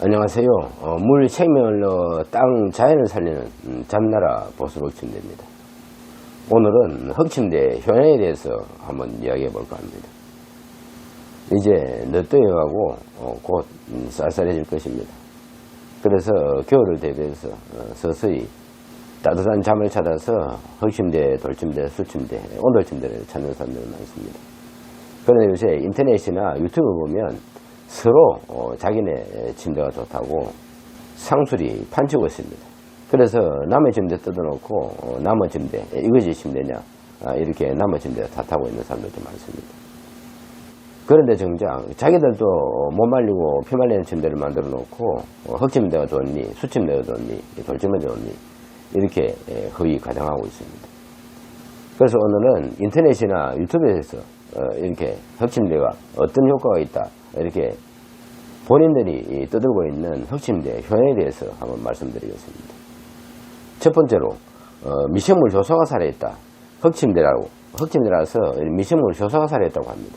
안녕하세요. 물 생명을 넣어 땅 자연을 살리는 잠나라 보수록 침대입니다. 오늘은 흙침대 효능에 대해서 한번 이야기해 볼까 합니다. 이제 늦더위하고 곧 쌀쌀해질 것입니다. 그래서 겨울을 대비해서 서서히 따뜻한 잠을 찾아서 흙침대, 돌침대, 수침대, 온돌침대를 찾는 사람들이 많습니다. 그런데 요새 인터넷이나 유튜브 보면 서로 자기네 침대가 좋다고 상술이 판치고 있습니다. 그래서 남의 침대 뜯어놓고 남의 침대, 이것이 침대냐 이렇게 남의 침대 탓하고 있는 사람들도 많습니다. 그런데 정작 자기들도 못 말리고 피 말리는 침대를 만들어 놓고 흙침대가 좋니, 수침대가 좋니, 돌침대가 좋니 이렇게 허위 가정하고 있습니다. 그래서 오늘은 인터넷이나 유튜브에서 이렇게 흙침대가 어떤 효과가 있다 이렇게 본인들이 떠들고 있는 흙침대 효능에 대해서 한번 말씀드리겠습니다. 첫 번째로 미생물 효소가 살아있다. 흙침대라서 미생물 효소가 살아있다고 합니다.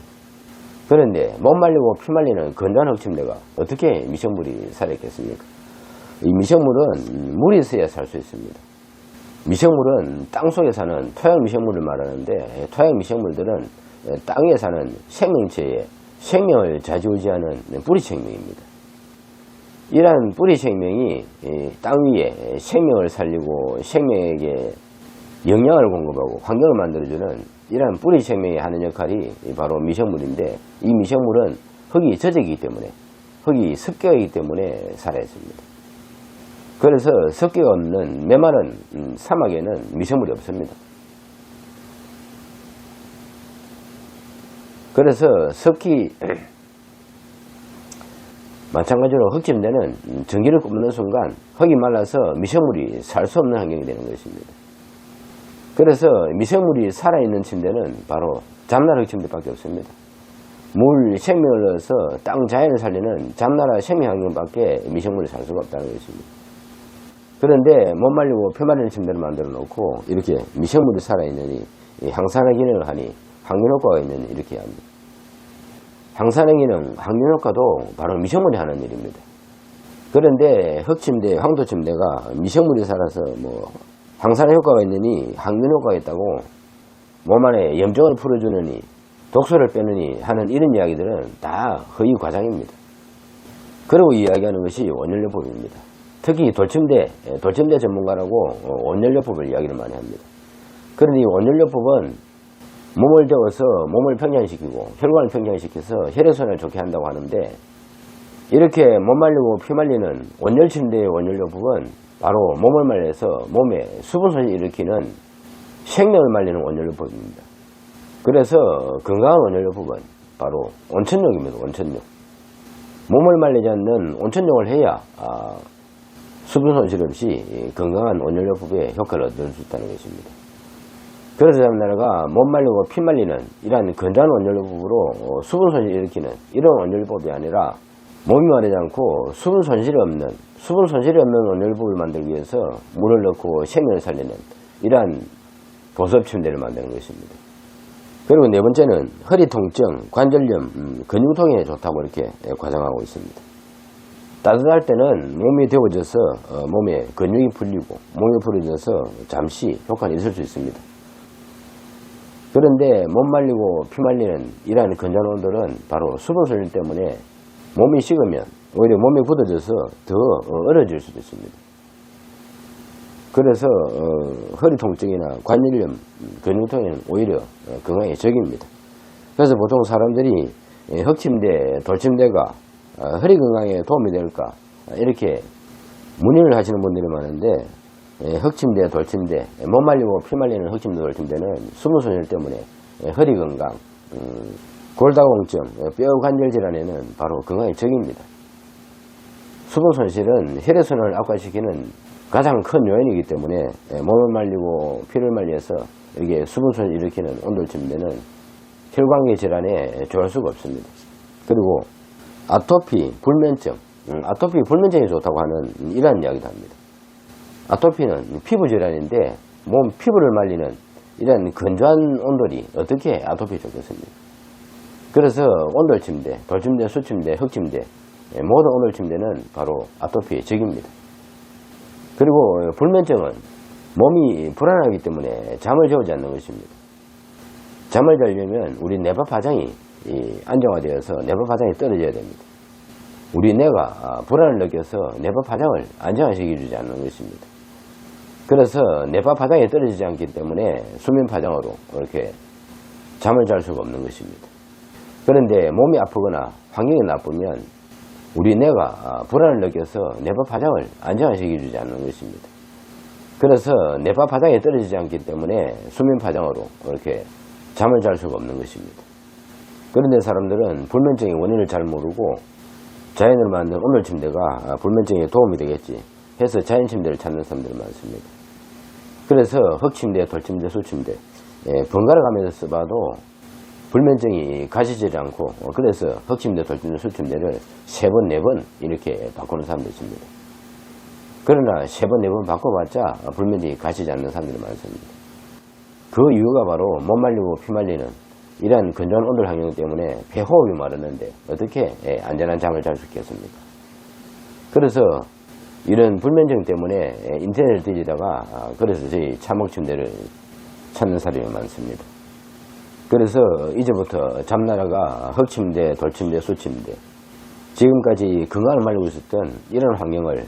그런데 못 말리고 피 말리는 건조한 흙침대가 어떻게 미생물이 살아있겠습니까? 이 미생물은 물이 있어야 살 수 있습니다. 미생물은 땅속에 사는 토양 미생물을 말하는데 토양 미생물들은 땅에 사는 생명체의 생명을 좌지우지하는 뿌리 생명입니다. 이러한 뿌리 생명이 땅 위에 생명을 살리고 생명에게 영양을 공급하고 환경을 만들어주는 이러한 뿌리 생명이 하는 역할이 바로 미생물인데 이 미생물은 흙이 젖어있기 때문에 흙이 습기이기 때문에 살아있습니다. 그래서 습기가 없는 메마른 사막에는 미생물이 없습니다. 그래서 습기 마찬가지로 흙침대는 전기를 뿜는 순간 흙이 말라서 미생물이 살 수 없는 환경이 되는 것입니다. 그래서 미생물이 살아있는 침대는 바로 잠나라 흙침대밖에 없습니다. 물 생명을 넣어서 땅 자연을 살리는 잠나라 생명 환경밖에 미생물이 살 수가 없다는 것입니다. 그런데 못 말리고 표 말리는 침대를 만들어 놓고 이렇게 미생물이 살아있느니 항산화 기능을 하니 항균효과가 있는 이렇게 합니다. 항산화 기능, 항균효과도 바로 미생물이 하는 일입니다. 그런데 흙침대, 황토침대가 미생물이 살아서 항산화 효과가 있느니 항균효과가 있다고 몸 안에 염증을 풀어주느니 독소를 빼느니 하는 이런 이야기들은 다 허위 과장입니다. 그리고 이야기하는 것이 온연료법입니다. 특히 돌침대 전문가라고 온연료법을 이야기를 많이 합니다. 그런데 이 온연료법은 몸을 데워서 몸을 평정시키고 혈관을 평정시켜서 혈액순환을 좋게 한다고 하는데 이렇게 못 말리고 피 말리는 온열침대의 온연료법은 바로 몸을 말려서 몸에 수분소를 일으키는 생명을 말리는 온연료법입니다. 그래서 건강한 온연료법은 바로 온천욕입니다. 온천욕. 몸을 말리지 않는 온천욕을 해야 수분 손실 없이 건강한 온연료법의 효과를 얻을 수 있다는 것입니다. 그래서 잠나라가 못 말리고 피 말리는 이러한 건조한 온연료법으로 수분 손실을 일으키는 이런 온연료법이 아니라 몸이 마르지 않고 수분 손실이 없는 온연료법을 만들기 위해서 물을 넣고 생명을 살리는 이러한 보습 침대를 만드는 것입니다. 그리고 네 번째는 허리 통증, 관절염, 근육통에 좋다고 이렇게 과장하고 있습니다. 따뜻할 때는 몸이 데워져서 몸에 근육이 풀리고 몸이 풀어져서 잠시 효과는 있을 수 있습니다. 그런데 못 말리고 피 말리는 이러한 건조한 온돌은 바로 수분 손실 때문에 몸이 식으면 오히려 몸이 굳어져서 더 얼어질 수도 있습니다. 그래서 허리 통증이나 관절염, 근육통에는 오히려 건강에 적입니다. 그래서 보통 사람들이 흙침대, 돌침대가 허리 건강에 도움이 될까 이렇게 문의를 하시는 분들이 많은데 흙침대, 돌침대, 못 말리고 피 말리는 흙침대, 돌침대는 수분 손실 때문에 허리 건강, 골다공증, 뼈 관절 질환에는 바로 건강에 적입니다. 수분 손실은 혈액순환을 악화시키는 가장 큰 요인이기 때문에 몸을 말리고 피를 말려서 이렇게 수분 손실을 일으키는 온돌침대는 혈관계 질환에 좋을 수가 없습니다. 그리고 아토피, 불면증, 아토피 불면증이 좋다고 하는 이러한 이야기도 합니다. 아토피는 피부 질환인데 몸 피부를 말리는 이런 건조한 온돌이 어떻게 아토피에 좋겠습니까? 그래서 온돌침대, 돌침대, 수침대, 흙침대 모든 온돌 침대는 바로 아토피의 적입니다. 그리고 불면증은 몸이 불안하기 때문에 잠을 재우지 않는 것입니다. 잠을 자려면 우리 뇌파 파장이 안정화되어서 뇌파 파장이 떨어져야 됩니다. 우리 뇌가 불안을 느껴서 뇌파 파장을 안정화시켜주지 않는 것입니다. 그래서 뇌파 파장이 떨어지지 않기 때문에 수면 파장으로 이렇게 잠을 잘 수가 없는 것입니다. 그런데 몸이 아프거나 환경이 나쁘면 우리 뇌가 불안을 느껴서 뇌파 파장을 안정화시켜주지 않는 것입니다. 그래서 뇌파 파장이 떨어지지 않기 때문에 수면 파장으로 이렇게 잠을 잘 수가 없는 것입니다. 그런데 사람들은 불면증의 원인을 잘 모르고 자연으로 만든 온돌 침대가 불면증에 도움이 되겠지 해서 자연 침대를 찾는 사람들이 많습니다. 그래서 흙침대, 돌침대, 수침대 번갈아 가면서 써봐도 불면증이 가시지 않고 그래서 흙침대, 돌침대, 수침대를 3번, 4번 이렇게 바꾸는 사람도 있습니다. 그러나 3번, 4번 바꿔봤자 불면증이 가시지 않는 사람들이 많습니다. 그 이유가 바로 못 말리고 피 말리는 이러한 건조한 온돌 환경 때문에 폐호흡이 마르는데 어떻게 안전한 잠을 잘 수 있겠습니까? 그래서 이런 불면증 때문에 인터넷을 뒤지다가 그래서 저희 참혹침대를 찾는 사람이 많습니다. 그래서 이제부터 잠나라가 흙침대, 돌침대, 수침대 지금까지 건강을 말리고 있었던 이런 환경을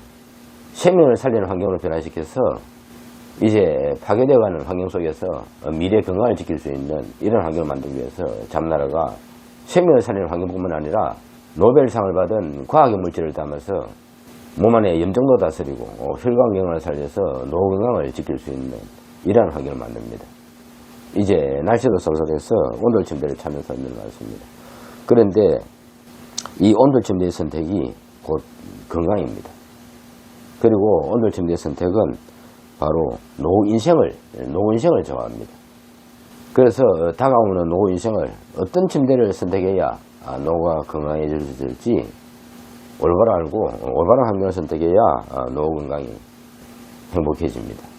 생명을 살리는 환경으로 변화시켜서 이제 파괴되어가는 환경 속에서 미래 건강을 지킬 수 있는 이런 환경을 만들기 위해서 잠나라가 생명을 살리는 환경뿐만 아니라 노벨상을 받은 과학의 물질을 담아서 몸 안에 염증도 다스리고 혈관경을 살려서 노후 건강을 지킬 수 있는 이러한 환경을 만듭니다. 이제 날씨도 쌀쌀해서 온돌 침대를 찾는 사람들이 많습니다. 그런데 이 온돌 침대의 선택이 곧 건강입니다. 그리고 온돌 침대의 선택은 바로 노후 인생을 좋아합니다. 그래서 다가오는 노후 인생을 어떤 침대를 선택해야 노후가 건강해질지 올바로 알고 올바른 환경을 선택해야 노후 건강이 행복해집니다.